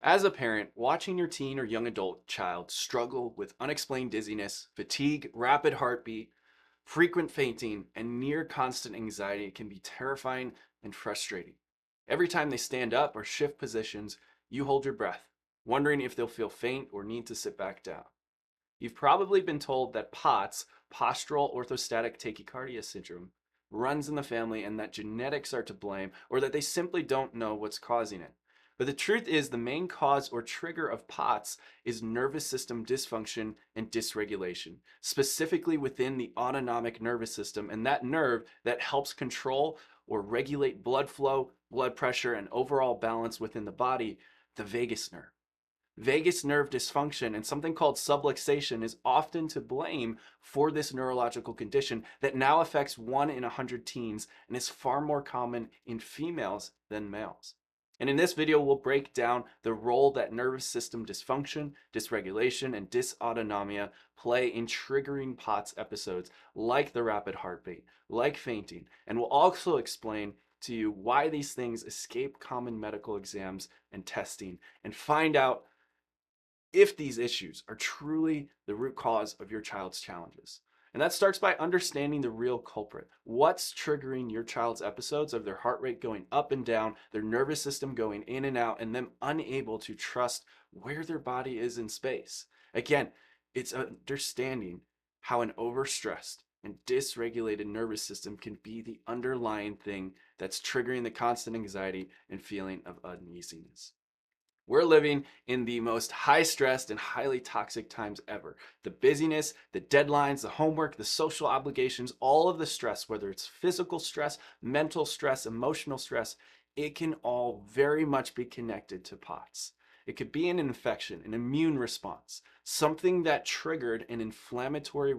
As a parent, watching your teen or young adult child struggle with unexplained dizziness, fatigue, rapid heartbeat, frequent fainting, and near constant anxiety can be terrifying and frustrating. Every time they stand up or shift positions, you hold your breath, wondering if they'll feel faint or need to sit back down. You've probably been told that POTS, postural orthostatic tachycardia syndrome, runs in the family and that genetics are to blame or that they simply don't know what's causing it. But the truth is, the main cause or trigger of POTS is nervous system dysfunction and dysregulation, specifically within the autonomic nervous system, and that nerve that helps control or regulate blood flow, blood pressure, and overall balance within the body, the vagus nerve. Vagus nerve dysfunction and something called subluxation is often to blame for this neurological condition that now affects 1 in 100 teens and is far more common in females than males. And in this video, we'll break down the role that nervous system dysfunction, dysregulation, and dysautonomia play in triggering POTS episodes like the rapid heartbeat, like fainting, and we'll also explain to you why these things escape common medical exams and testing, and find out if these issues are truly the root cause of your child's challenges. And that starts by understanding the real culprit. What's triggering your child's episodes of their heart rate going up and down, their nervous system going in and out, and them unable to trust where their body is in space? Again, it's understanding how an overstressed and dysregulated nervous system can be the underlying thing that's triggering the constant anxiety and feeling of uneasiness. We're living in the most high stressed and highly toxic times ever. The busyness, the deadlines, the homework, the social obligations, all of the stress, whether it's physical stress, mental stress, emotional stress, it can all very much be connected to POTS. It could be an infection, an immune response, something that triggered an inflammatory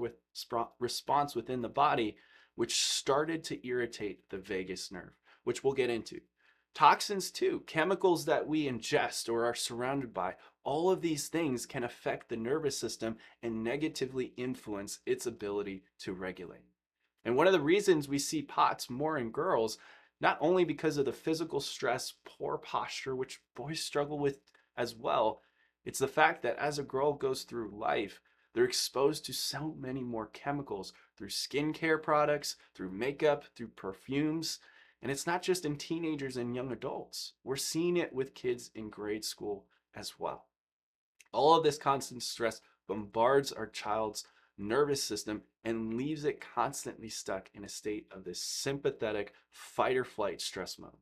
response within the body, which started to irritate the vagus nerve, which we'll get into. Toxins too, chemicals that we ingest or are surrounded by, all of these things can affect the nervous system and negatively influence its ability to regulate. And one of the reasons we see POTS more in girls, not only because of the physical stress, poor posture, which boys struggle with as well, it's the fact that as a girl goes through life, they're exposed to so many more chemicals through skincare products, through makeup, through perfumes. And it's not just in teenagers and young adults. We're seeing it with kids in grade school as well. All of this constant stress bombards our child's nervous system and leaves it constantly stuck in a state of this sympathetic fight or flight stress mode.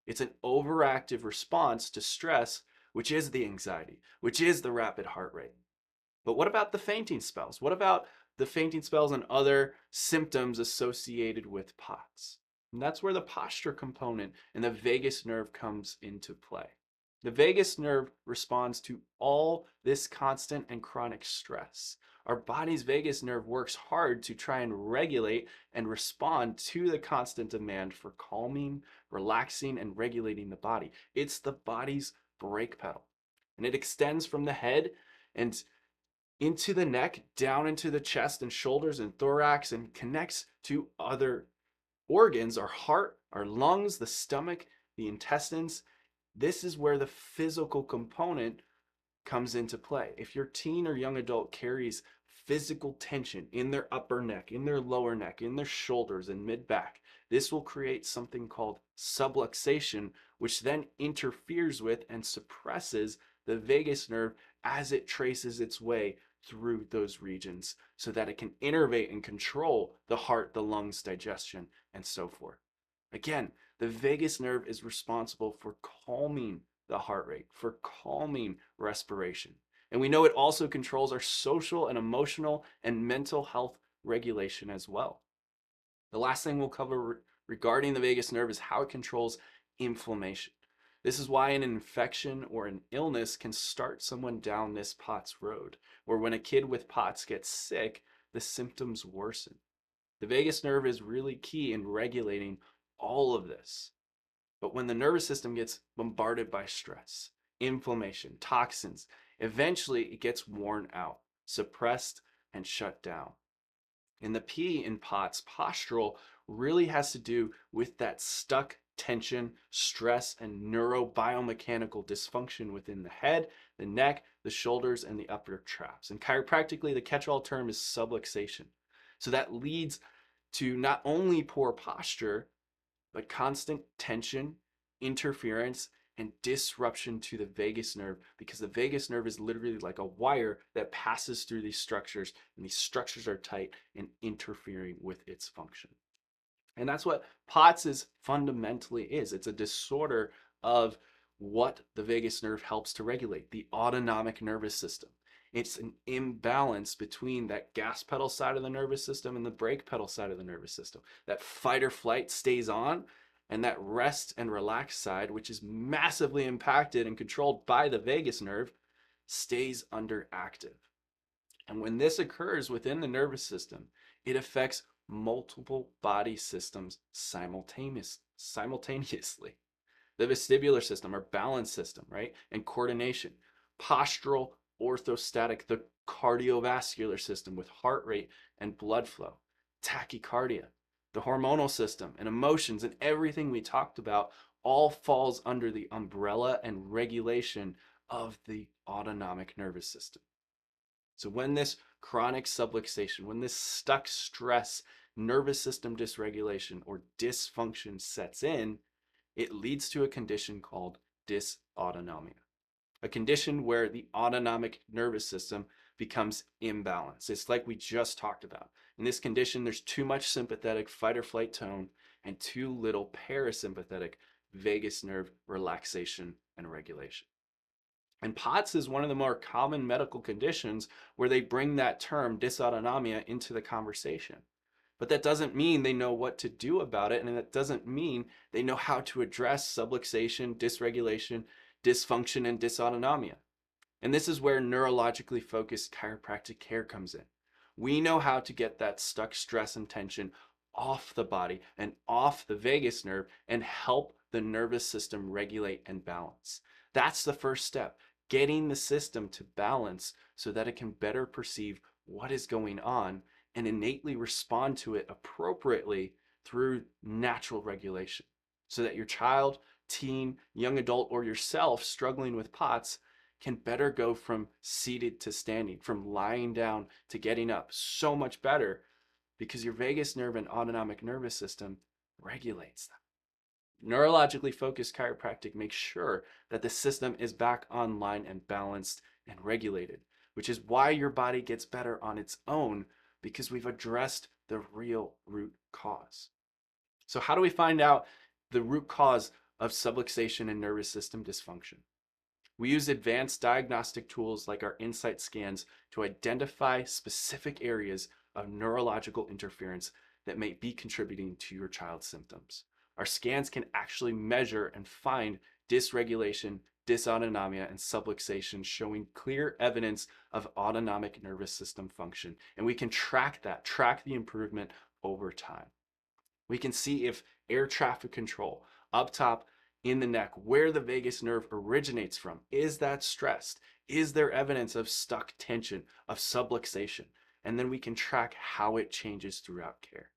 It's an overactive response to stress, which is the anxiety, which is the rapid heart rate. But what about the fainting spells? What about the fainting spells and other symptoms associated with POTS? And that's where the posture component and the vagus nerve comes into play. The vagus nerve responds to all this constant and chronic stress. Our body's vagus nerve works hard to try and regulate and respond to the constant demand for calming, relaxing, and regulating the body. It's the body's brake pedal. And it extends from the head and into the neck, down into the chest and shoulders and thorax, and connects to other organs, our heart, our lungs, the stomach, the intestines. This is where the physical component comes into play. If your teen or young adult carries physical tension in their upper neck, in their lower neck, in their shoulders and mid back, this will create something called subluxation, which then interferes with and suppresses the vagus nerve as it traces its way through those regions so that it can innervate and control the heart, the lungs, digestion, and so forth. Again, the vagus nerve is responsible for calming the heart rate, for calming respiration. And we know it also controls our social and emotional and mental health regulation as well. The last thing we'll cover regarding the vagus nerve is how it controls inflammation. This is why an infection or an illness can start someone down this POTS road, where when a kid with POTS gets sick, the symptoms worsen. The vagus nerve is really key in regulating all of this. But when the nervous system gets bombarded by stress, inflammation, toxins, eventually it gets worn out, suppressed, and shut down. And the P in POTS, postural, really has to do with that stuck tension, stress, and neurobiomechanical dysfunction within the head, the neck, the shoulders, and the upper traps. And chiropractically, the catch-all term is subluxation. So that leads to not only poor posture, but constant tension, interference, and disruption to the vagus nerve, because the vagus nerve is literally like a wire that passes through these structures, and these structures are tight and interfering with its function. And that's what POTS is fundamentally is. It's a disorder of what the vagus nerve helps to regulate, the autonomic nervous system. It's an imbalance between that gas pedal side of the nervous system and the brake pedal side of the nervous system. That fight or flight stays on, and that rest and relax side, which is massively impacted and controlled by the vagus nerve, stays underactive. And when this occurs within the nervous system, it affects multiple body systems simultaneously. The vestibular system, our balance system, right? And coordination. Postural, orthostatic, the cardiovascular system with heart rate and blood flow. Tachycardia, the hormonal system and emotions, and everything we talked about all falls under the umbrella and regulation of the autonomic nervous system. So when this chronic subluxation, when this stuck stress, nervous system dysregulation or dysfunction sets in, it leads to a condition called dysautonomia, a condition where the autonomic nervous system becomes imbalanced. It's like we just talked about. In this condition, there's too much sympathetic fight or flight tone and too little parasympathetic vagus nerve relaxation and regulation. And POTS is one of the more common medical conditions where they bring that term dysautonomia into the conversation. But that doesn't mean they know what to do about it, and that doesn't mean they know how to address subluxation, dysregulation, dysfunction, and dysautonomia. And this is where neurologically focused chiropractic care comes in. We know how to get that stuck stress and tension off the body and off the vagus nerve and help the nervous system regulate and balance. That's the first step, getting the system to balance so that it can better perceive what is going on and innately respond to it appropriately through natural regulation, so that your child, teen, young adult, or yourself struggling with POTS can better go from seated to standing, from lying down to getting up so much better, because your vagus nerve and autonomic nervous system regulates them. Neurologically focused chiropractic makes sure that the system is back online and balanced and regulated, which is why your body gets better on its own, because we've addressed the real root cause. So how do we find out the root cause of subluxation and nervous system dysfunction? We use advanced diagnostic tools like our Insight scans to identify specific areas of neurological interference that may be contributing to your child's symptoms. Our scans can actually measure and find dysregulation, dysautonomia, and subluxation, showing clear evidence of autonomic nervous system function. And we can track the improvement over time. We can see if air traffic control up top in the neck, where the vagus nerve originates from, is that stressed? Is there evidence of stuck tension, of subluxation? And then we can track how it changes throughout care.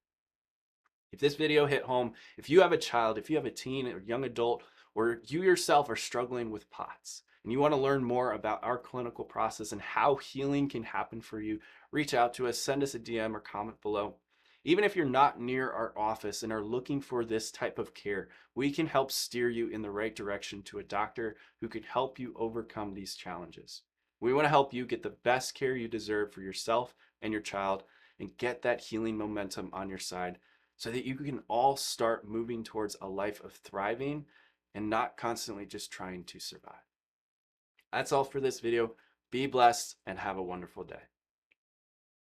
If this video hit home, if you have a child, if you have a teen or young adult, or you yourself are struggling with POTS, and you want to learn more about our clinical process and how healing can happen for you, reach out to us, send us a DM or comment below. Even if you're not near our office and are looking for this type of care, we can help steer you in the right direction to a doctor who can help you overcome these challenges. We want to help you get the best care you deserve for yourself and your child, and get that healing momentum on your side, so that you can all start moving towards a life of thriving and not constantly just trying to survive. That's all for this video. Be blessed and have a wonderful day.